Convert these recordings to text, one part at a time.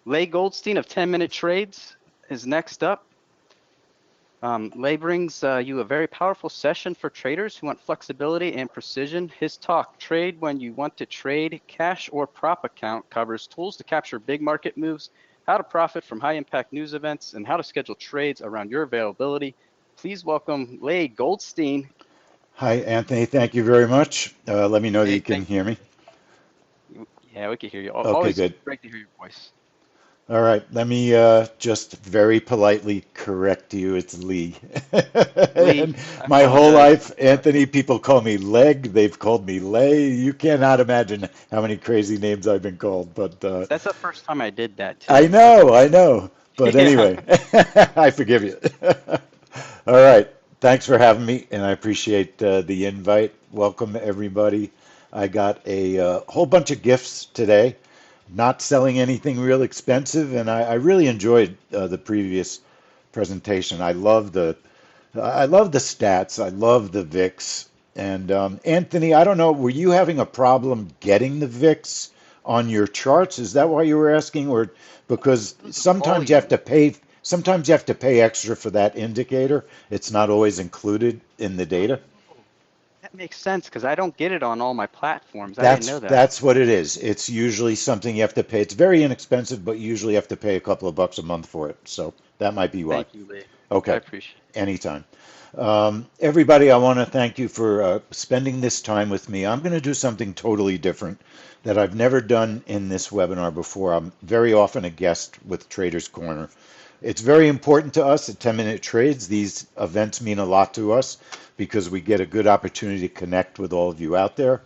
Leigh Goldstein of 10-Minute Trades is next up. Leigh brings you a very powerful session for traders who want flexibility and precision. His talk, Trade When You Want to Trade, Cash or Prop Account, covers tools to capture big market moves, how to profit from high-impact news events, and how to schedule trades around your availability. Please welcome Leigh Goldstein. Hi, Anthony. Thank you very much. Let me know that Hey, you can hear me. yeah, we can hear you. Okay, Always good. great to hear your voice. All right. Let me just very politely correct you. It's Lee. Leigh, And I my whole apologize. life, Anthony, people call me Leg. They've called me Lay. You cannot imagine how many crazy names I've been called. But That's the first time I did that I too. That's know, I know. But yeah. anyway, I forgive you. All right. Thanks for having me, and I appreciate the invite. Welcome, everybody. I got a whole bunch of gifts today. Not selling anything real expensive, and I really enjoyed the previous presentation. I love the stats. I love the VIX. And Anthony, I don't know, were you having a problem getting the VIX on your charts? Is that why you were asking, or because The sometimes you have volume. to pay, sometimes you have to pay extra for that indicator. It's not always included in the data. Oh, that makes sense because I don't get it on all my platforms. I didn't That's know that. that's what it is. It's usually something you have to pay. It's very inexpensive, but you usually have to pay a couple of bucks a month for it. So that might be why. Thank you, Lee. I Okay, appreciate it. anytime. Everybody, I want to thank you for spending this time with me. I'm going to do something totally different that I've never done in this webinar before. I'm very often a guest with Traders Corner. It's very important to us at 10 Minute Trades. These events mean a lot to us because we get a good opportunity to connect with all of you out there.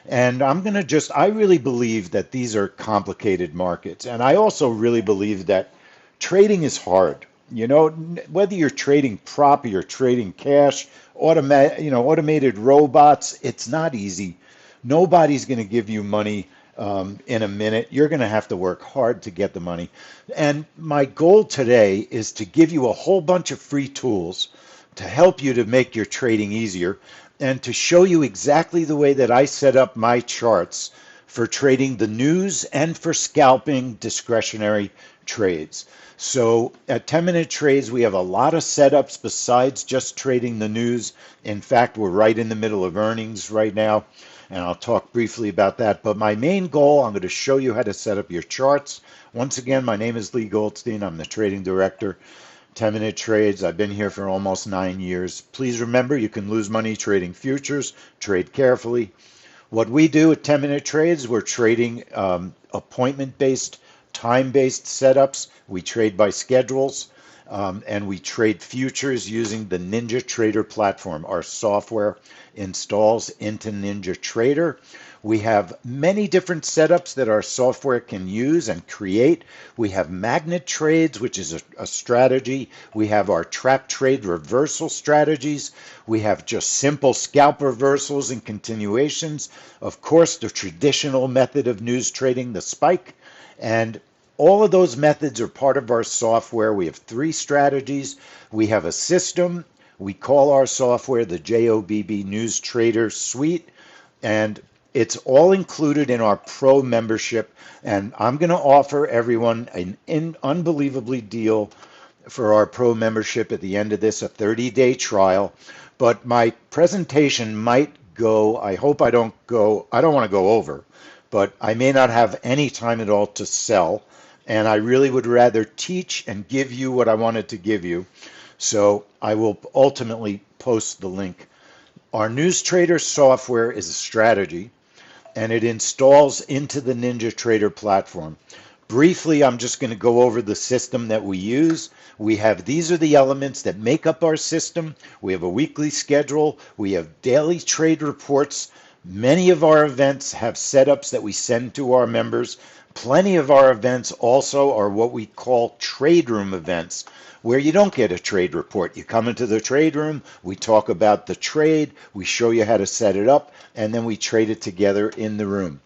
And I really believe that these are complicated markets. And I also really believe that trading is hard. You know, whether you're trading prop or you're trading cash, automated robots, it's not easy. Nobody's going to give you money in a minute. You're going to have to work hard to get the money. And my goal today is to give you a whole bunch of free tools to help you to make your trading easier and to show you exactly the way that I set up my charts for trading the news and for scalping discretionary trades. So at 10 Minute Trades, we have a lot of setups besides just trading the news. In fact, we're right in the middle of earnings right now, and I'll talk briefly about that. But my main goal, I'm going to show you how to set up your charts. Once again, my name is Lee Goldstein. I'm the trading director. 10 Minute Trades. I've been here for almost 9 years. Please remember, you can lose money trading futures. Trade carefully. What we do at 10 Minute Trades, we're trading appointment based, time based setups. We trade by schedules. And we trade futures using the Ninja Trader platform. Our software installs into Ninja Trader. We have many different setups that our software can use and create. We have magnet trades, which is a strategy. We have our trap trade reversal strategies. We have just simple scalp reversals and continuations. Of course, the traditional method of news trading, the spike. And all of those methods are part of our software. We have three strategies. We have a system. We call our software the JOBB News Trader Suite, and it's all included in our pro membership. And I'm going to offer everyone an unbelievably deal for our pro membership at the end of this, a 30-day trial. But my presentation might go, I hope I don't want to go over, but I may not have any time at all to sell. And I really would rather teach and give you what I wanted to give you. So I will ultimately post the link. Our News Trader software is a strategy, and it installs into the Ninja Trader platform. Briefly, I'm just going to go over the system that we use. These are the elements that make up our system. We have a weekly schedule. We have daily trade reports. Many of our events have setups that we send to our members. Plenty of our events also are what we call trade room events, where you don't get a trade report. You come into the trade room, we talk about the trade, we show you how to set it up, and then we trade it together in the room.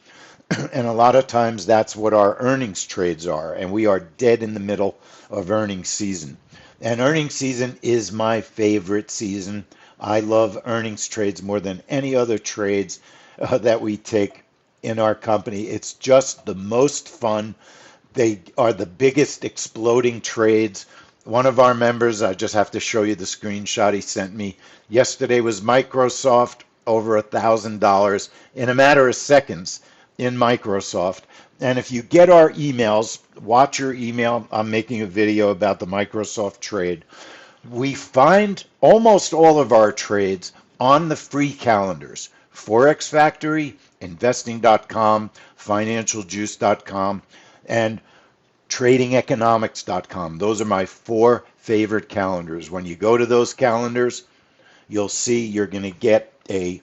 And a lot of times that's what our earnings trades are, and we are dead in the middle of earnings season. And earnings season is my favorite season. I love earnings trades more than any other trades that we take in our company. It's just the most fun. They are the biggest exploding trades. One of our members, I just have to show you the screenshot he sent me yesterday, was Microsoft, over $1,000 in a matter of seconds in Microsoft. And if you get our emails, watch your email. I'm making a video about the Microsoft trade. We find almost all of our trades on the free calendars. Forex Factory, investing.com, financialjuice.com, and tradingeconomics.com. Those are my four favorite calendars. When you go to those calendars, you'll see you're going to get a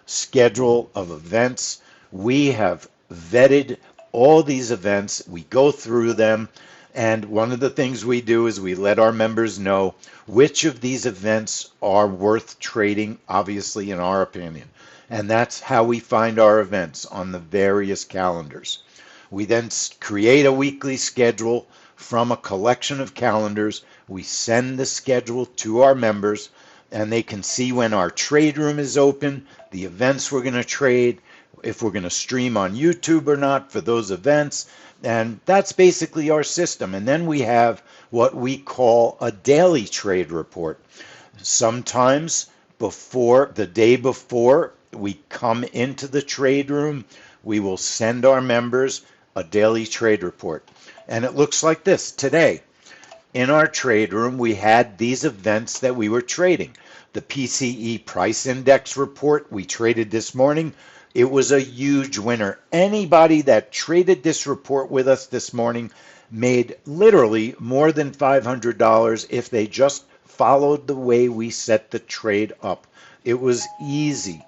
schedule of events. We have vetted all these events. We go through them. And one of the things we do is we let our members know which of these events are worth trading, obviously, in our opinion. And that's how we find our events on the various calendars. We then create a weekly schedule from a collection of calendars. We send the schedule to our members, and they can see when our trade room is open, the events we're going to trade, if we're going to stream on YouTube or not for those events. And that's basically our system. And then we have what we call a daily trade report. Sometimes before the day before we come into the trade room, we will send our members a daily trade report. And it looks like this today. In our trade room, we had these events that we were trading. The PCE price index report we traded this morning. It was a huge winner. Anybody that traded this report with us this morning made literally more than $500 if they just followed the way we set the trade up. It was easy.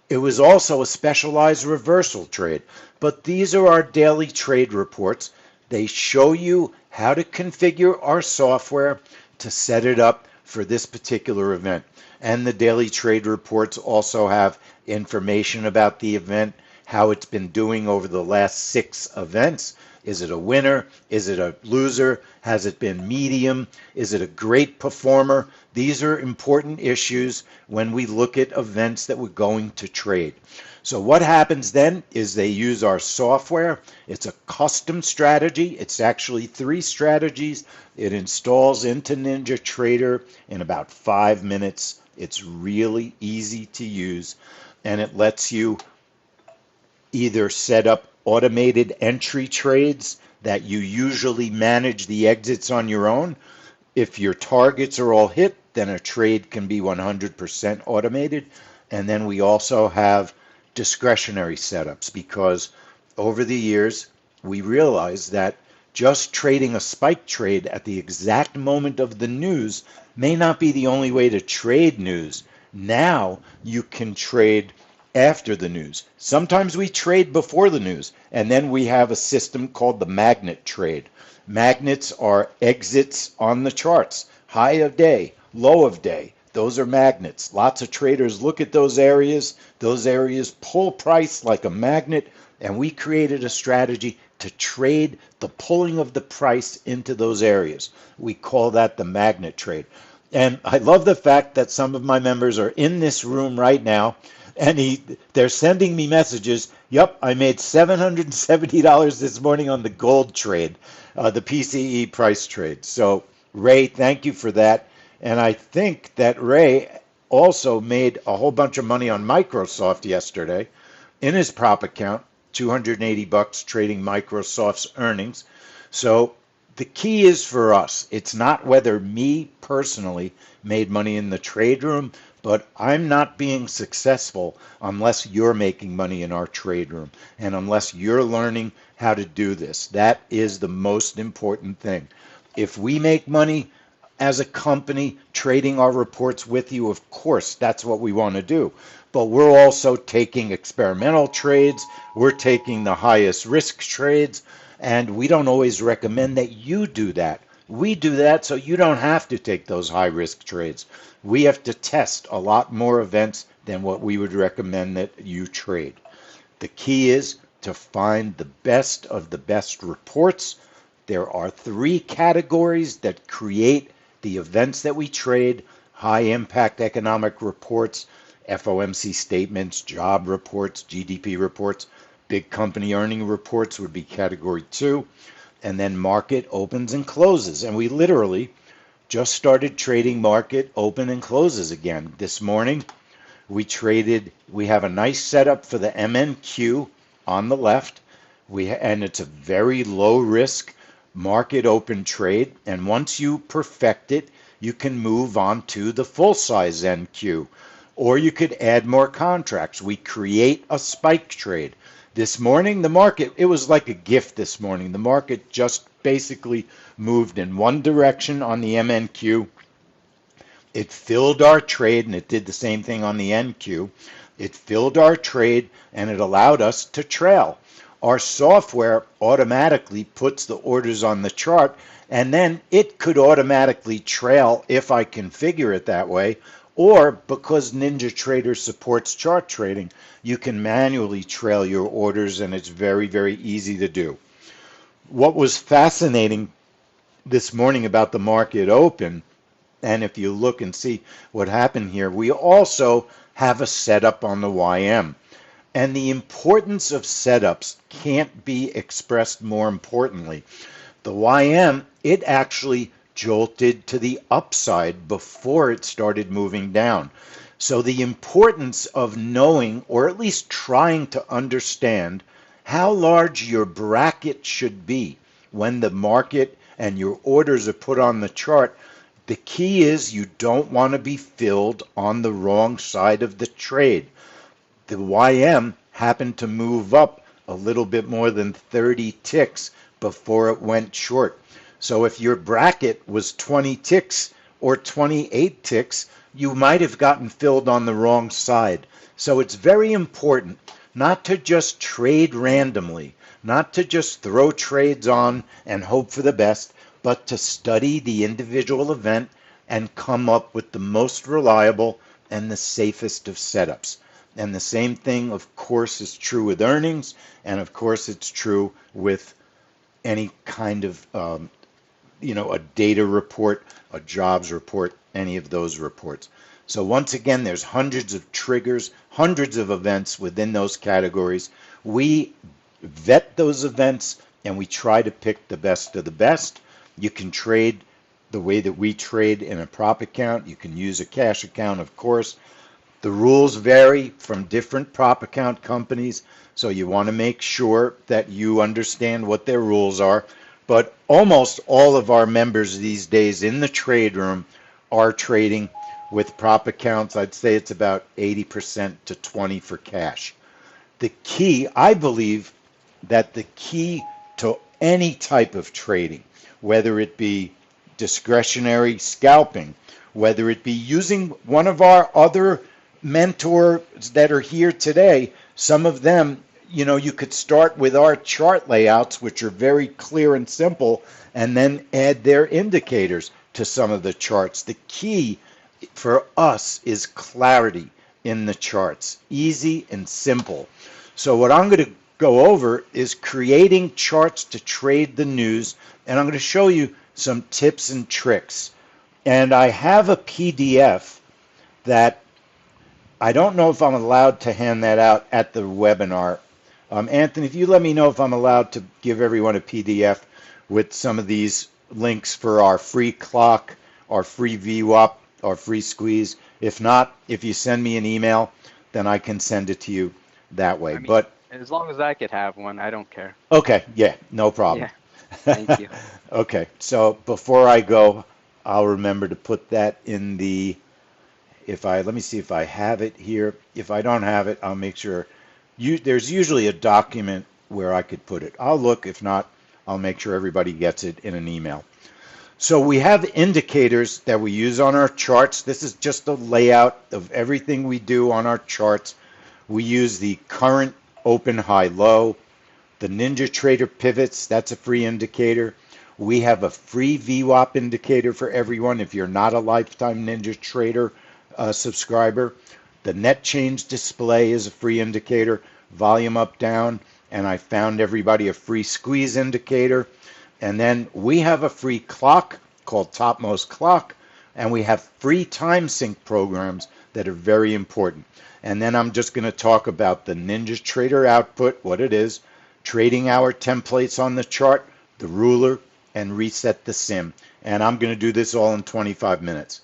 It was also a specialized reversal trade. But these are our daily trade reports. They show you how to configure our software to set it up for this particular event. And the daily trade reports also have information about the event, how it's been doing over the last 6 events. Is it a winner? Is it a loser? Has it been medium? Is it a great performer? These are important issues when we look at events that we're going to trade. So what happens then is they use our software. It's a custom strategy. It's actually 3 strategies. It installs into NinjaTrader in about 5 minutes. It's really easy to use, and it lets you either set up automated entry trades that you usually manage the exits on your own. If your targets are all hit, then a trade can be 100% automated. And then we also have discretionary setups, because over the years we realized that just trading a spike trade at the exact moment of the news may not be the only way to trade news. Now you can trade after the news. Sometimes we trade before the news, and then we have a system called the magnet trade. Magnets are exits on the charts, high of day, low of day. Those are magnets. Lots of traders look at those areas. Those areas pull price like a magnet, and we created a strategy to trade the pulling of the price into those areas. We call that the magnet trade. And I love the fact that some of my members are in this room right now, and they're sending me messages. Yep, I made $770 this morning on the gold trade, the PCE price trade. So, Ray, thank you for that. And I think that Ray also made a whole bunch of money on Microsoft yesterday in his prop account, $280 trading Microsoft's earnings. So the key is for us, it's not whether me personally made money in the trade room, but I'm not being successful unless you're making money in our trade room and unless you're learning how to do this. That is the most important thing. If we make money as a company trading our reports with you, of course, that's what we want to do. But we're also taking experimental trades. We're taking the highest risk trades. And we don't always recommend that you do that. We do that so you don't have to take those high risk trades. We have to test a lot more events than what we would recommend that you trade. The key is to find the best of the best reports. There are 3 categories that create the events that we trade: high impact economic reports, FOMC statements, job reports, GDP reports. Big company earning reports would be category 2. and then market opens and closes. And we literally just started trading market open and closes again. This morning, we have a nice setup for the MNQ on the left. And it's a very low risk market open trade. And once you perfect it, you can move on to the full size NQ. Or you could add more contracts. We create a spike trade. This morning, the market, it was like a gift this morning. The market just basically moved in one direction on the MNQ. It filled our trade, and it did the same thing on the NQ. It filled our trade, and it allowed us to trail. Our software automatically puts the orders on the chart, and then it could automatically trail if I configure it that way, or because NinjaTrader supports chart trading, you can manually trail your orders, and it's very, very easy to do. What was fascinating this morning about the market open, and if you look and see what happened here, we also have a setup on the YM. And the importance of setups can't be expressed more importantly. The YM, it actually jolted to the upside before it started moving down. So the importance of knowing, or at least trying to understand, how large your bracket should be when the market and your orders are put on the chart. The key is you don't want to be filled on the wrong side of the trade. The YM happened to move up a little bit more than 30 ticks before it went short. So if your bracket was 20 ticks or 28 ticks, you might have gotten filled on the wrong side. So it's very important not to just trade randomly, not to just throw trades on and hope for the best, but to study the individual event and come up with the most reliable and the safest of setups. And the same thing, of course, is true with earnings, and of course it's true with any kind of a data report, a jobs report, any of those reports. So once again, there's hundreds of triggers, hundreds of events within those categories. We vet those events and we try to pick the best of the best. You can trade the way that we trade in a prop account. You can use a cash account, of course. The rules vary from different prop account companies, so you want to make sure that you understand what their rules are. But almost all of our members these days in the trade room are trading with prop accounts. I'd say it's about 80% to 20% for cash. The key, I believe that the key to any type of trading, whether it be discretionary scalping, whether it be using one of our other mentors that are here today, some of them, you could start with our chart layouts, which are very clear and simple, and then add their indicators to some of the charts. The key for us is clarity in the charts, easy and simple. So what I'm going to go over is creating charts to trade the news, and I'm going to show you some tips and tricks. And I have a PDF that I don't know if I'm allowed to hand that out at the webinar. Anthony, if you let me know if I'm allowed to give everyone a PDF with some of these links for our free clock, our free VWAP, our free squeeze. If not, if you send me an email, then I can send it to you that way. But as long as I could have one, I don't care. Okay, yeah, no problem. Yeah, thank you. Okay, so before I go, I'll remember to put that in the, let me see if I have it here. If I don't have it, I'll make sure. There's usually a document where I could put it. I'll look. If not, I'll make sure everybody gets it in an email. So we have indicators that we use on our charts. This is just a layout of everything we do on our charts. We use the current open, high, low. The NinjaTrader pivots, that's a free indicator. We have a free VWAP indicator for everyone if you're not a lifetime NinjaTrader subscriber. The net change display is a free indicator, volume up, down, and I found everybody a free squeeze indicator. And then we have a free clock called Topmost Clock, and we have free time sync programs that are very important. And then I'm just going to talk about the NinjaTrader output, what it is, trading hour templates on the chart, the ruler, and reset the sim. And I'm going to do this all in 25 minutes.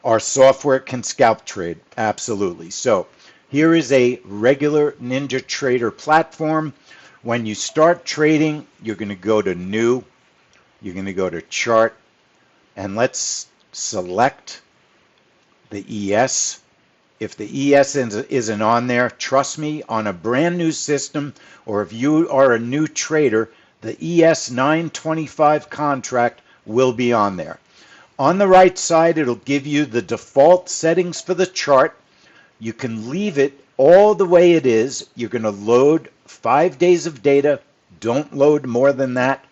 Our software can scalp trade, absolutely. So here is a regular NinjaTrader platform. When you start trading, you're going to go to New, you're going to go to Chart, and let's select the ES. If the ES isn't on there, trust me, on a brand new system, or if you are a new trader, the ES 925 contract will be on there. On the right side, it'll give you the default settings for the chart. You can leave it all the way it is. You're going to load 5 days of data. Don't load more than that.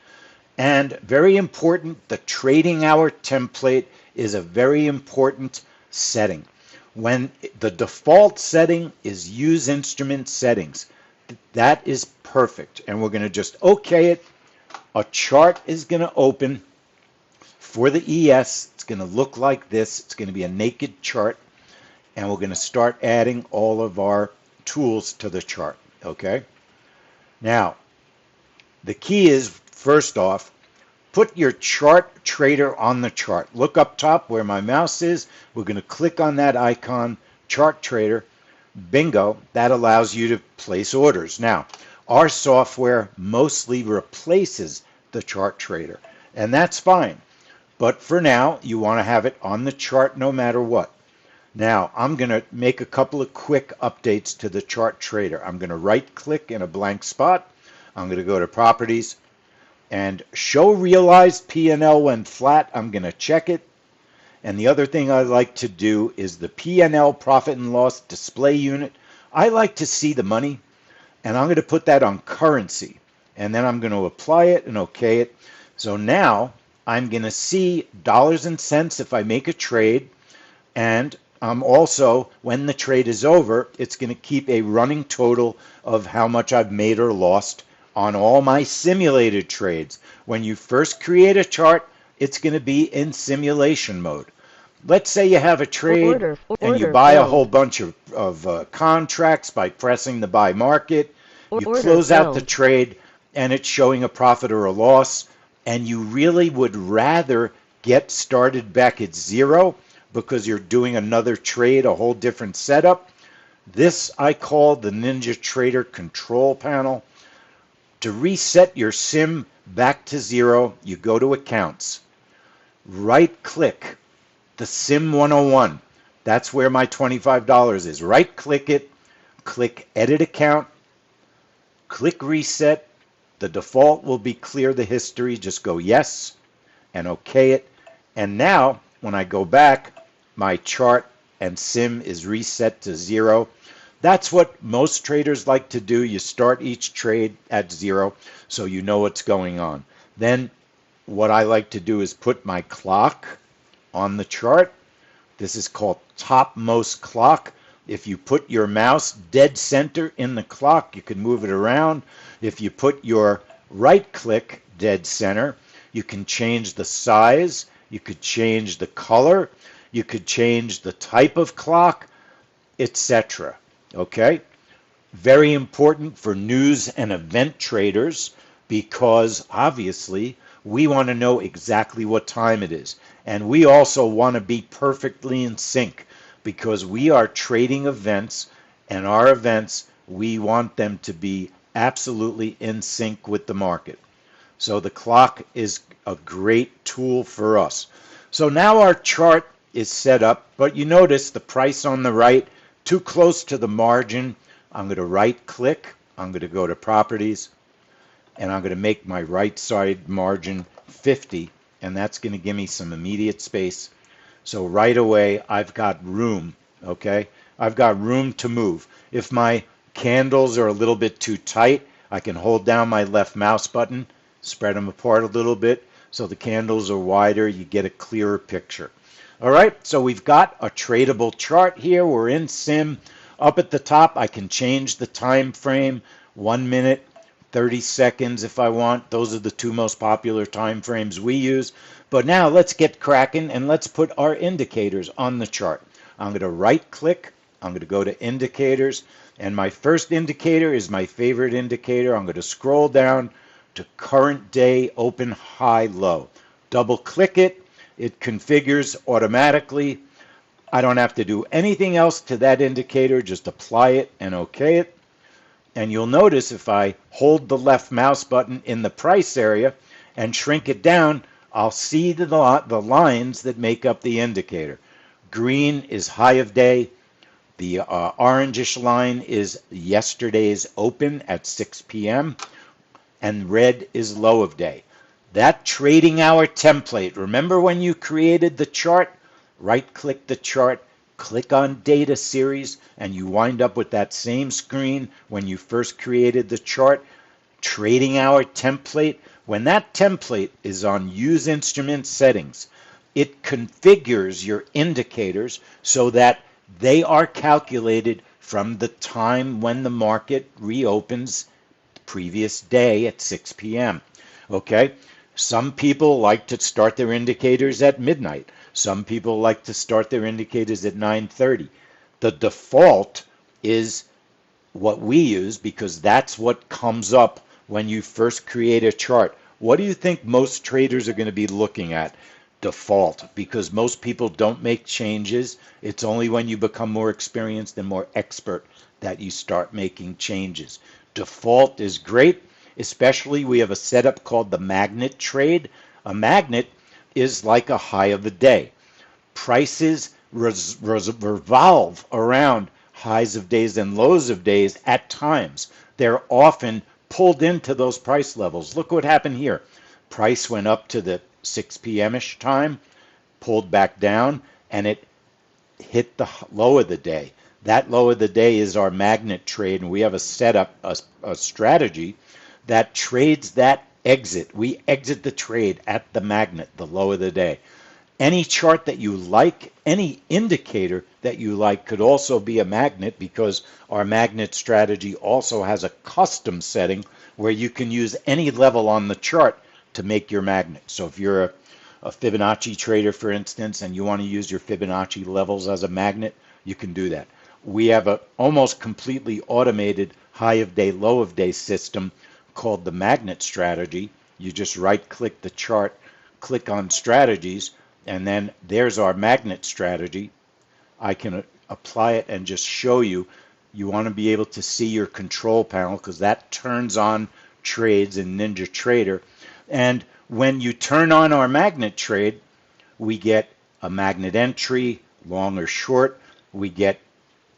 And very important, the trading hour template is a very important setting. When the default setting is use instrument settings, that is perfect. And we're going to just okay it. A chart is going to open for the ES. It's going to look like this. It's going to be a naked chart. And we're going to start adding all of our tools to the chart. Okay? Now, the key is, first off, put your chart trader on the chart. Look up top where my mouse is. We're going to click on that icon, chart trader. Bingo, that allows you to place orders. Now, our software mostly replaces the chart trader, and that's fine. But for now, you want to have it on the chart no matter what. Now, I'm going to make a couple of quick updates to the chart trader. I'm going to right click in a blank spot. I'm going to go to properties and show realized P&L when flat. I'm going to check it. And the other thing I like to do is the P&L profit and loss display unit. I like to see the money, and I'm going to put that on currency. And then I'm going to apply it and okay it. So now I'm going to see dollars and cents if I make a trade. And also, when the trade is over, it's going to keep a running total of how much I've made or lost on all my simulated trades. When you first create a chart, it's going to be in simulation mode. Let's say you have a trade and you buy a whole bunch of contracts by pressing the buy market. You close out the trade and it's showing a profit or a loss, and you really would rather get started back at zero because you're doing another trade, a whole different setup. This I call the NinjaTrader control panel. To reset your sim back to zero, you go to accounts. Right click the sim 101. That's where my $25 is. Right click it, click edit account, click reset. The default will be clear the history. Just go yes and okay it. And now when I go back, my chart and sim is reset to zero. That's what most traders like to do. You start each trade at zero so you know what's going on. Then what I like to do is put my clock on the chart. This is called topmost clock. If you put your mouse dead center in the clock, you can move it around. If you put your right click dead center, you can change the size, you could change the color, you could change the type of clock, etc. Okay? Very important for news and event traders because obviously we want to know exactly what time it is. And we also want to be perfectly in sync because we are trading events, and our events, we want them to be absolutely in sync with the market. So the clock is a great tool for us. So now our chart is set up, but you notice the price on the right too close to the margin. I'm going to right click, I'm going to go to properties, and I'm going to make my right side margin 50, and that's going to give me some immediate space. So right away I've got room, okay? I've got room to move. If my candles are a little bit too tight, I can hold down my left mouse button, spread them apart a little bit so the candles are wider, you get a clearer picture. All right, so we've got a tradable chart here. We're in sim. Up at the top, I can change the time frame, 1 minute, 30 seconds if I want. Those are the two most popular time frames we use. But now let's get cracking and let's put our indicators on the chart. I'm going to right click. I'm going to go to indicators. And my first indicator is my favorite indicator. I'm going to scroll down to current day open high low. Double click it, it configures automatically. I don't have to do anything else to that indicator, just apply it and OK it. And you'll notice if I hold the left mouse button in the price area and shrink it down, I'll see the lines that make up the indicator. Green is high of day. The orangish line is yesterday's open at 6 p.m. and red is low of day. That trading hour template, remember when you created the chart? Right-click the chart, click on Data Series, and you wind up with that same screen when you first created the chart. Trading hour template. When that template is on Use Instrument Settings, it configures your indicators so that they are calculated from the time when the market reopens the previous day at 6 p.m. Okay? Some people like to start their indicators at midnight. Some people like to start their indicators at 9:30. The default is what we use because that's what comes up when you first create a chart. What do you think most traders are going to be looking at? Default, because most people don't make changes. It's only when you become more experienced and more expert that you start making changes. Default is great, especially we have a setup called the magnet trade. A magnet is like a high of the day. Prices revolve around highs of days and lows of days at times. They're often pulled into those price levels. Look what happened here. Price went up to the 6 p.m.-ish time, pulled back down, and it hit the low of the day. That low of the day is our magnet trade, and we have a setup, a strategy that trades that exit. We exit the trade at the magnet, the low of the day. Any chart that you like, any indicator that you like could also be a magnet because our magnet strategy also has a custom setting where you can use any level on the chart to make your magnet. So if you're a Fibonacci trader, for instance, and you want to use your Fibonacci levels as a magnet, you can do that. We have a almost completely automated high of day, low of day system called the magnet strategy. You just right click the chart, click on strategies, and then there's our magnet strategy. I can apply it and just show you. You want to be able to see your control panel because that turns on trades in NinjaTrader. And when you turn on our magnet trade, we get a magnet entry, long or short. We get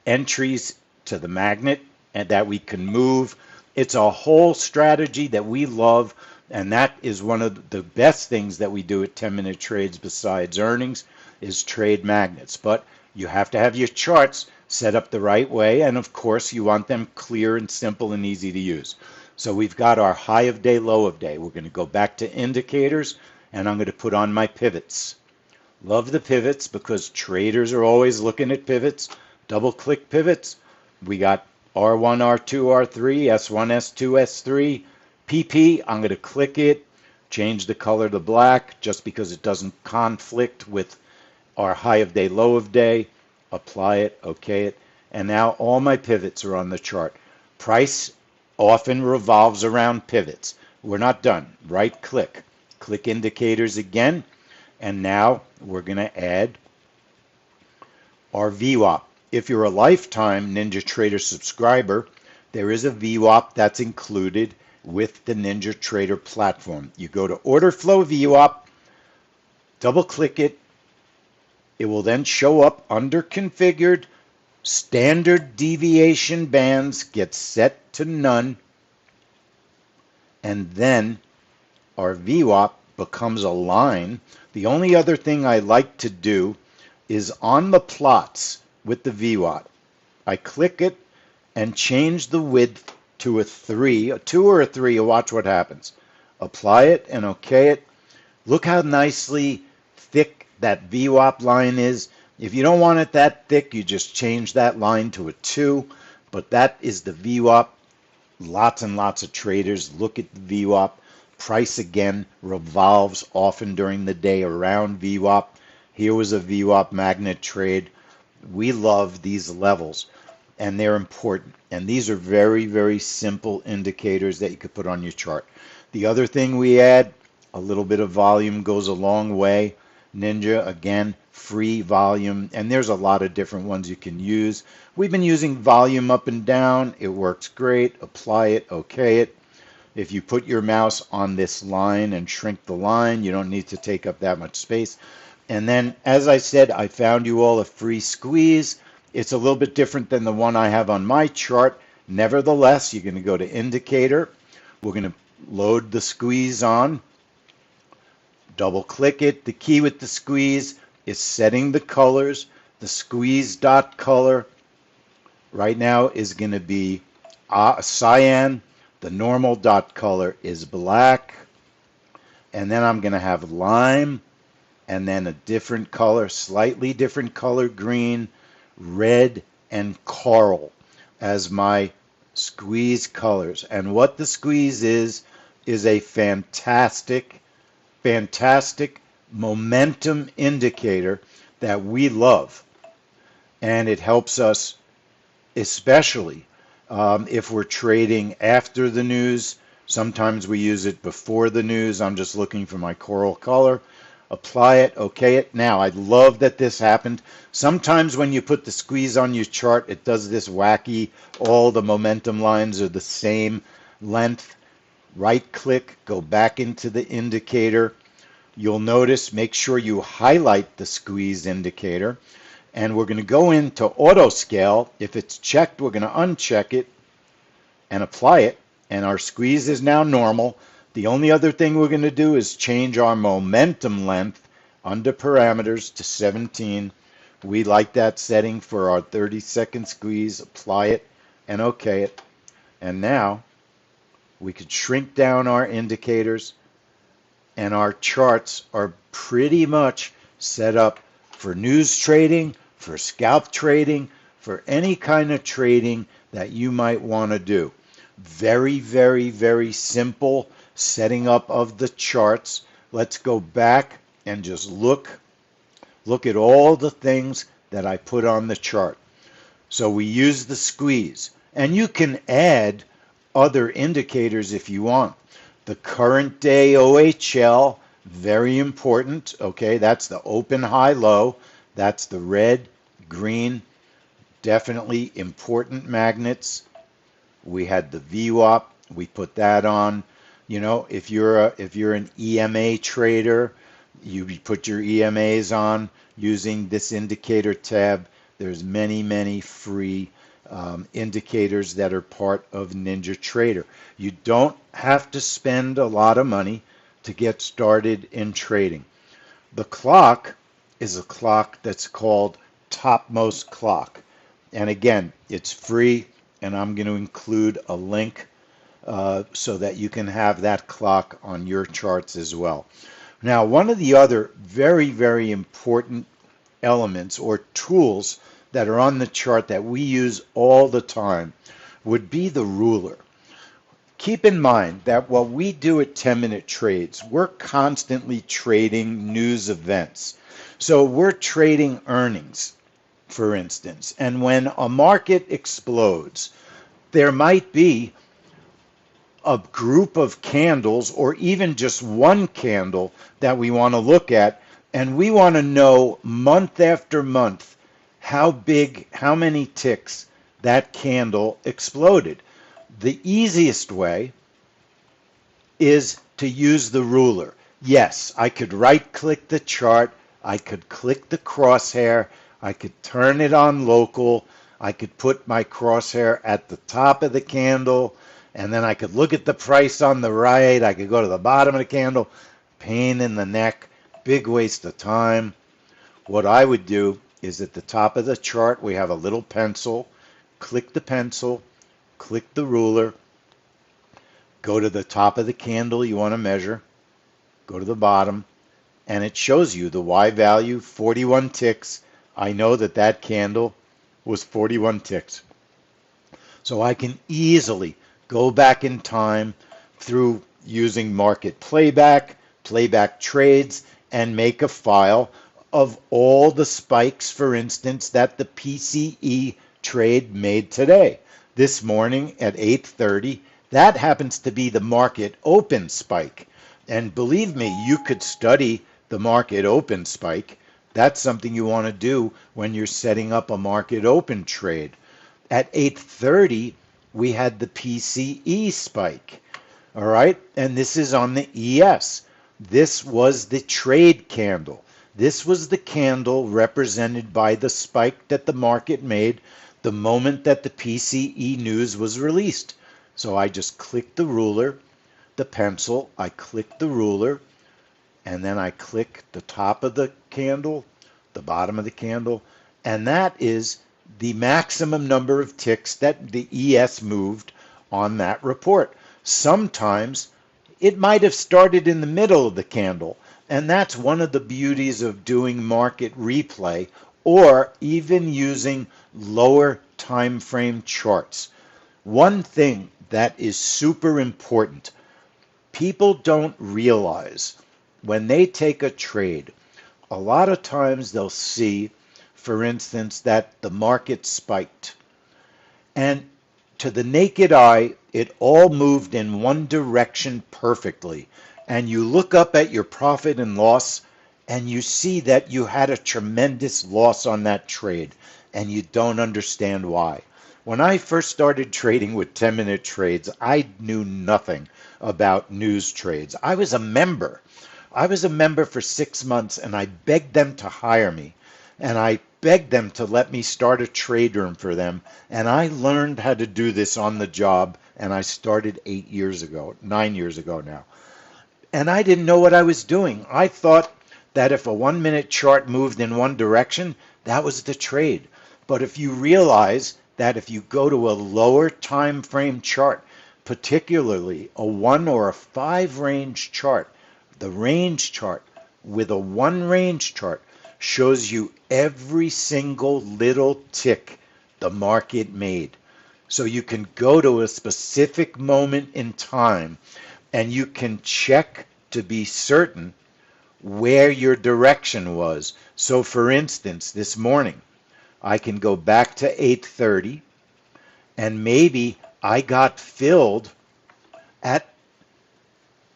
entries to the magnet and that we can move. It's a whole strategy that we love. And that is one of the best things that we do at 10-minute trades besides earnings is trade magnets. But you have to have your charts set up the right way. And of course, you want them clear and simple and easy to use. So we've got our high of day, low of day. We're going to go back to indicators and I'm going to put on my pivots. Love the pivots because traders are always looking at pivots. Double click pivots. We got R1, R2, R3, S1, S2, S3. PP, I'm going to click it, change the color to black just because it doesn't conflict with our high of day, low of day. Apply it, OK it. And now all my pivots are on the chart. Price often revolves around pivots. We're not done. Right click. Click indicators again. And now we're going to add our VWAP. If you're a lifetime NinjaTrader subscriber, there is a VWAP that's included with the NinjaTrader platform. You go to Order Flow VWAP, double click it. It will then show up under Configured. Standard deviation bands get set to none. And then our VWAP becomes a line. The only other thing I like to do is on the plots with the VWAP. I click it and change the width to a 3, a 2 or a 3, watch what happens. Apply it and OK it. Look how nicely thick that VWAP line is. If you don't want it that thick, you just change that line to a 2. But that is the VWAP. Lots and lots of traders look at the VWAP. Price again revolves often during the day around VWAP. Here was a VWAP magnet trade. We love these levels and they're important. And these are very, very simple indicators that you could put on your chart. The other thing we add, a little bit of volume goes a long way. Ninja, again, free volume, and there's a lot of different ones you can use. We've been using volume up and down. It works great. Apply it, okay it. If you put your mouse on this line and shrink the line, you don't need to take up that much space. And then, as I said, I found you all a free squeeze. It's a little bit different than the one I have on my chart. Nevertheless, you're going to go to indicator. We're going to load the squeeze on. Double click it. The key with the squeeze is setting the colors. The squeeze dot color right now is going to be cyan. The normal dot color is black. And then I'm going to have lime, and then a different color, slightly different color, green, red, and coral as my squeeze colors. And what the squeeze is a fantastic, fantastic momentum indicator that we love. And it helps us, especially if we're trading after the news. Sometimes we use it before the news. I'm just looking for my coral color. Apply it, okay it. Now, I love that this happened. Sometimes when you put the squeeze on your chart, it does this wacky, all the momentum lines are the same length. Right click, go back into the indicator. You'll notice, make sure you highlight the squeeze indicator. And we're going to go into auto scale. If it's checked, we're going to uncheck it and apply it. And our squeeze is now normal. The only other thing we're going to do is change our momentum length under parameters to 17. We like that setting for our 30-second squeeze. Apply it and okay it. And now we could shrink down our indicators, and our charts are pretty much set up for news trading, for scalp trading, for any kind of trading that you might want to do. Very, very, very simple setting up of the charts. Let's go back and just look at all the things that I put on the chart. So we use the squeeze, and you can add other indicators if you want. The current day OHL, very important. Okay, that's the open, high, low. That's the red, green, definitely important magnets. We had the VWAP. We put that on. You know, if you're an EMA trader, you put your EMAs on using this indicator tab. There's many free indicators that are part of NinjaTrader. You don't have to spend a lot of money to get started in trading. The clock is a clock that's called Topmost Clock. And again, it's free, and I'm going to include a link so that you can have that clock on your charts as well. Now, one of the other very important elements or tools that are on the chart that we use all the time would be the ruler. Keep in mind that what we do at 10-minute trades, we're constantly trading news events. So we're trading earnings, for instance, and when a market explodes, there might be a group of candles or even just one candle that we want to look at, and we want to know month after month how big, how many ticks that candle exploded. The easiest way is to use the ruler. Yes, I could right click the chart, I could click the crosshair, I could turn it on local, I could put my crosshair at the top of the candle, and then I could look at the price on the right, I could go to the bottom of the candle. Pain in the neck, big waste of time. What I would do is at the top of the chart, we have a little pencil. Click the pencil, click the ruler, go to the top of the candle you want to measure, go to the bottom, and it shows you the Y value, 41 ticks. I know that that candle was 41 ticks. So I can easily go back in time through using market playback trades, and make a file of all the spikes, for instance, that the PCE trade made today. This morning at 8:30, That happens to be the market open spike. And believe me, you could study the market open spike. That's something you want to do when you're setting up a market open trade. At 8:30, we had the PCE spike. All right, and this is on the ES. This was the trade candle. This was the candle represented by the spike that the market made the moment that the PCE news was released. So I just click the ruler, the pencil, I click the ruler, and then I click the top of the candle, the bottom of the candle, and that is the maximum number of ticks that the ES moved on that report. Sometimes it might have started in the middle of the candle, and that's one of the beauties of doing market replay or even using lower time frame charts. One thing that is super important, people don't realize when they take a trade, a lot of times they'll see, for instance, that the market spiked. And to the naked eye, it all moved in one direction perfectly. And you look up at your profit and loss, and you see that you had a tremendous loss on that trade, and you don't understand why. When I first started trading with 10-minute trades, I knew nothing about news trades. I was a member. I was a member for 6 months, and I begged them to hire me. And I begged them to let me start a trade room for them. And I learned how to do this on the job, and I started 8 years ago, 9 years ago now. And I didn't know what I was doing. I thought that if a 1-minute chart moved in one direction, that was the trade. But if you realize that if you go to a lower time frame chart, particularly a 1 or a 5 range chart, the range chart with a 1 range chart shows you every single little tick the market made. So you can go to a specific moment in time and you can check to be certain where your direction was. So for instance, this morning, I can go back to 8:30 and maybe I got filled at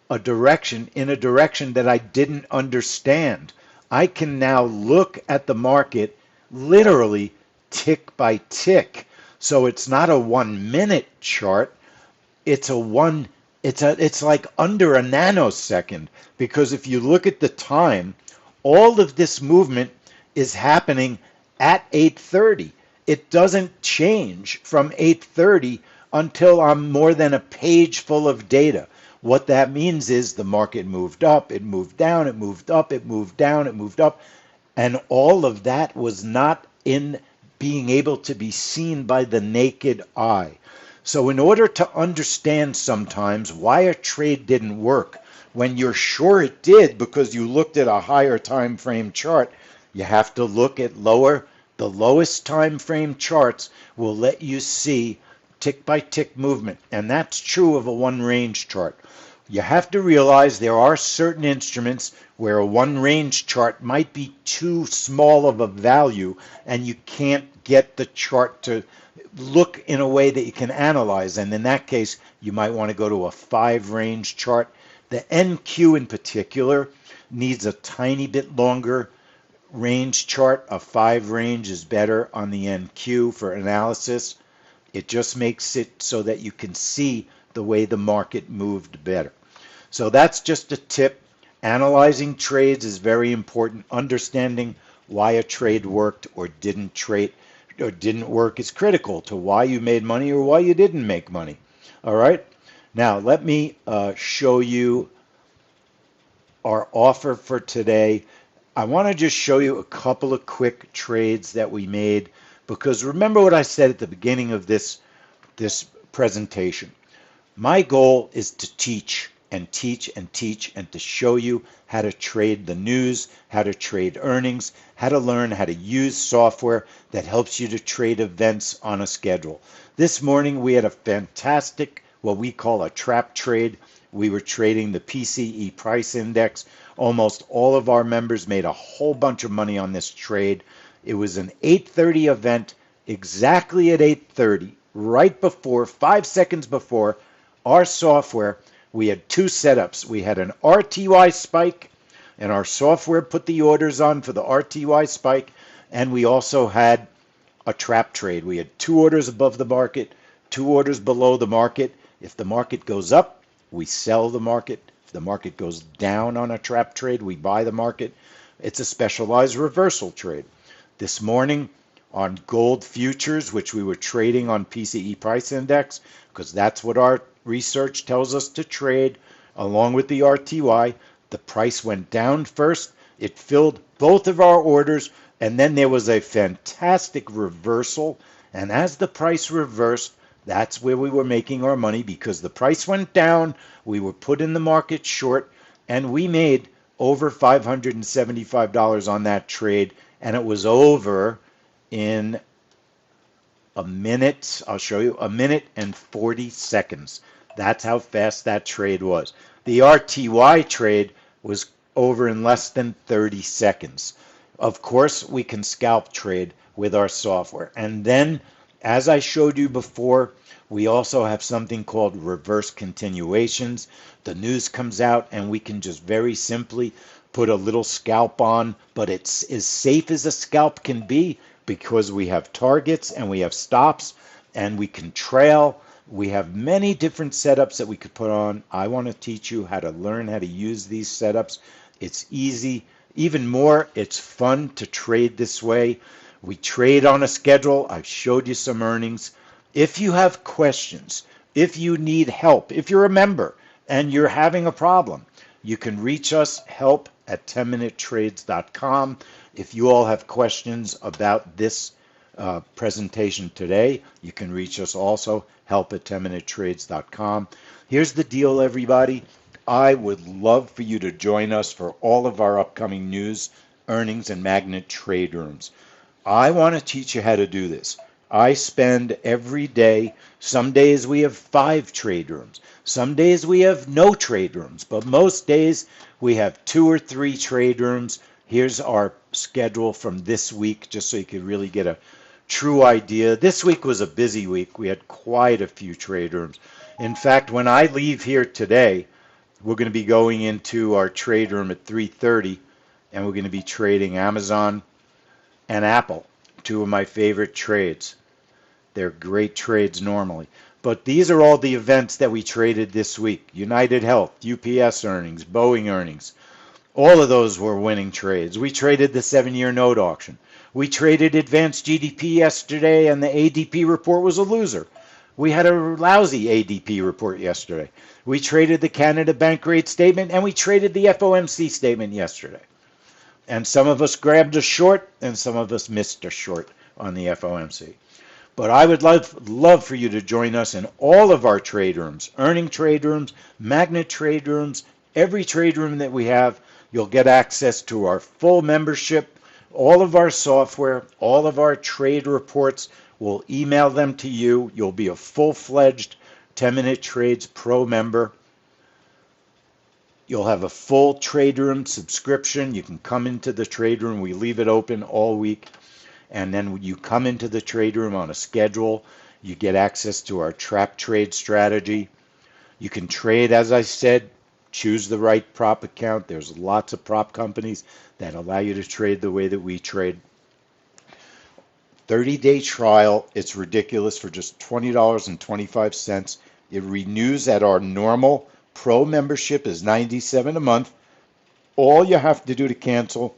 in a direction that I didn't understand. I can now look at the market literally tick by tick. So it's not a 1-minute chart. It's a one it's like under a nanosecond, because if you look at the time, all of this movement is happening at 8:30. It doesn't change from 8:30 until I'm more than a page full of data. What that means is the market moved up, it moved down, it moved up, it moved down, it moved up, and all of that was not in being able to be seen by the naked eye. So in order to understand sometimes why a trade didn't work, when you're sure it did because you looked at a higher time frame chart, you have to look at the lowest time frame charts will let you see tick by tick movement. And that's true of a 1 range chart. You have to realize there are certain instruments where a 1 range chart might be too small of a value and you can't get the chart to look in a way that you can analyze. And in that case, you might want to go to a 5 range chart. The NQ in particular needs a tiny bit longer range chart. A 5 range is better on the NQ for analysis. It just makes it so that you can see the way the market moved better. So that's just a tip. Analyzing trades is very important. Understanding why a trade worked or didn't work is critical to why you made money or why you didn't make money. All right. Now let me show you our offer for today. I want to just show you a couple of quick trades that we made, because remember what I said at the beginning of this presentation. My goal is to teach and teach and teach and to show you how to trade the news, how to trade earnings, how to learn how to use software that helps you to trade events on a schedule. This morning we had a fantastic, what we call a trap trade. We were trading the PCE price index. Almost all of our members made a whole bunch of money on this trade. It was an 8:30 event, exactly at 8:30, right before, 5 seconds before, Our software, we had two setups. We had an RTY spike, and our software put the orders on for the RTY spike, and we also had a trap trade. We had two orders above the market, two orders below the market. If the market goes up, we sell the market. If the market goes down on a trap trade, we buy the market. It's a specialized reversal trade. This morning on gold futures, which we were trading on PCE price index, because that's what our research tells us to trade along with the RTY, the price went down first. It filled both of our orders, and then there was a fantastic reversal. And as the price reversed, that's where we were making our money, because the price went down, we were put in the market short, and we made over $575 on that trade, and it was over in a minute. I'll show you, a minute and 40 seconds. That's how fast that trade was. The RTY trade was over in less than 30 seconds. Of course, we can scalp trade with our software. And then, as I showed you before, we also have something called reverse continuations. The news comes out and we can just very simply put a little scalp on, but it's as safe as a scalp can be, because we have targets and we have stops and we can trail. We have many different setups that we could put on. I want to teach you how to learn how to use these setups. It's easy. Even more, it's fun to trade this way. We trade on a schedule. I've showed you some earnings. If you have questions, if you need help, if you're a member and you're having a problem, you can reach us, help@10minutetrades.com. If you all have questions about this presentation today, you can reach us also, help@10minutetrades.com. Here's the deal, everybody. I would love for you to join us for all of our upcoming news, earnings, and magnet trade rooms. I want to teach you how to do this. I spend every day, some days we have 5 trade rooms. Some days we have no trade rooms, but most days we have 2 or 3 trade rooms. Here's our schedule from this week, just so you can really get a true idea. This week was a busy week. We had quite a few trade rooms. In fact, when I leave here today, we're going to be going into our trade room at 3:30, and we're going to be trading Amazon and Apple, 2 of my favorite trades. They're great trades normally. But these are all the events that we traded this week. United Health, UPS earnings, Boeing earnings. All of those were winning trades. We traded the 7-year note auction. We traded advanced GDP yesterday, and the ADP report was a loser. We had a lousy ADP report yesterday. We traded the Canada bank rate statement, and we traded the FOMC statement yesterday. And some of us grabbed a short, and some of us missed a short on the FOMC. But I would love for you to join us in all of our trade rooms, earning trade rooms, magnet trade rooms, every trade room that we have. You'll get access to our full membership, all of our software, all of our trade reports. We'll email them to you. You'll be a full-fledged 10-Minute Trades Pro member. You'll have a full trade room subscription. You can come into the trade room. We leave it open all week. And then you come into the trade room on a schedule. You get access to our trap trade strategy. You can trade, as I said, choose the right prop account. There's lots of prop companies that allow you to trade the way that we trade. 30-day trial. It's ridiculous for just $20.25. It renews at our normal pro membership is $97 a month. All you have to do to cancel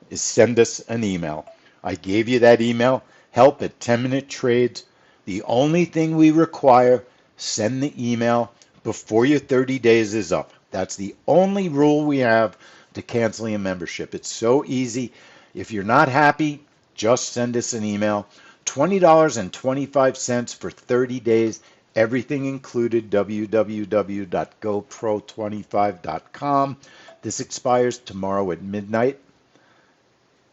is send us an email. I gave you that email, help@10minutetrades. The only thing we require, send the email before your 30 days is up. That's the only rule we have to canceling a membership. It's so easy. If you're not happy, just send us an email. $20.25 for 30 days, everything included, www.gopro25.com. This expires tomorrow at midnight.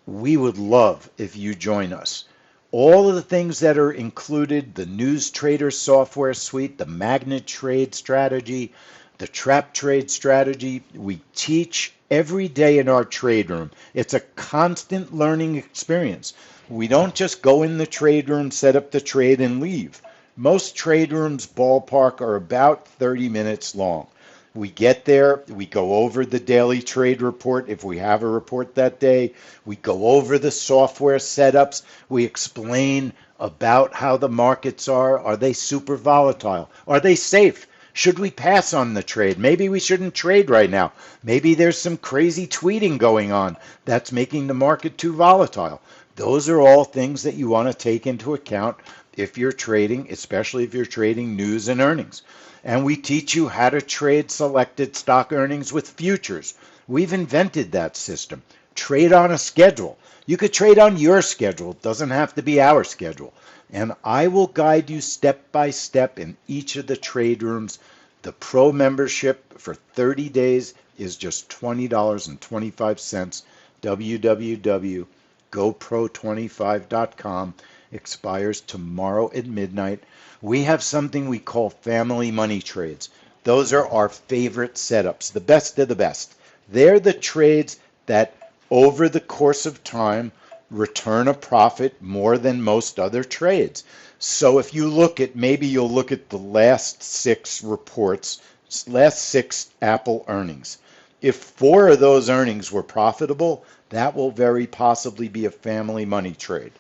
We would love if you join us. All of the things that are included, the News Trader software suite, the Magnet Trade strategy, the Trap Trade strategy, we teach every day in our trade room. It's a constant learning experience. We don't just go in the trade room, set up the trade, and leave. Most trade rooms ballpark are about 30 minutes long. We get there, we go over the daily trade report if we have a report that day. We go over the software setups. We explain about how the markets are. Are they super volatile? Are they safe? Should we pass on the trade? Maybe we shouldn't trade right now. Maybe there's some crazy tweeting going on that's making the market too volatile. Those are all things that you want to take into account if you're trading, especially if you're trading news and earnings. And we teach you how to trade selected stock earnings with futures. We've invented that system. Trade on a schedule. You could trade on your schedule. It doesn't have to be our schedule. And I will guide you step by step in each of the trade rooms. The pro membership for 30 days is just $20.25. www.gopro25.com. Expires tomorrow at midnight. We have something we call family money trades. Those are our favorite setups, the best of the best. They're the trades that over the course of time return a profit more than most other trades. So if you look at, maybe you'll look at the last six reports, last six Apple earnings. If four of those earnings were profitable, that will very possibly be a family money trade,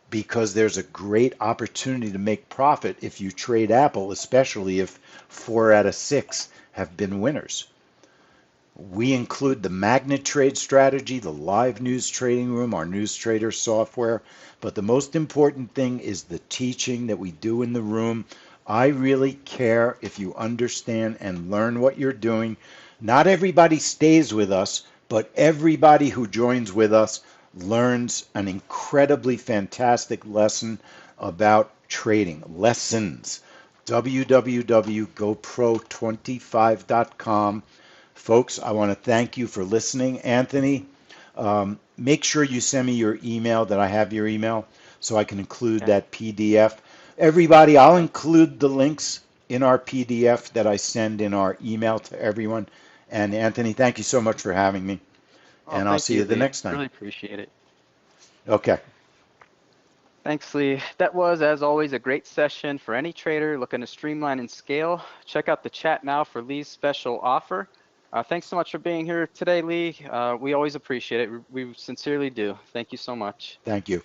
because there's a great opportunity to make profit if you trade Apple, especially if 4 out of 6 have been winners. We include the magnet trade strategy, the live news trading room, our news trader software. But the most important thing is the teaching that we do in the room. I really care if you understand and learn what you're doing. Not everybody stays with us, but everybody who joins with us learns an incredibly fantastic lesson about trading. Lessons. www.gopro25.com. Folks, I want to thank you for listening. Anthony, make sure you send me your email, that I have your email, so I can include Okay. that PDF. Everybody, I'll include the links in our PDF that I send in our email to everyone. And Anthony, thank you so much for having me. Oh, And I'll thank see you, you the Lee. next time. Really appreciate it. Okay. Thanks, Lee. That was, as always, a great session for any trader looking to streamline and scale. Check out the chat now for Lee's special offer. Thanks so much for being here today, Lee. We always appreciate it. We sincerely do. Thank you so much. Thank you.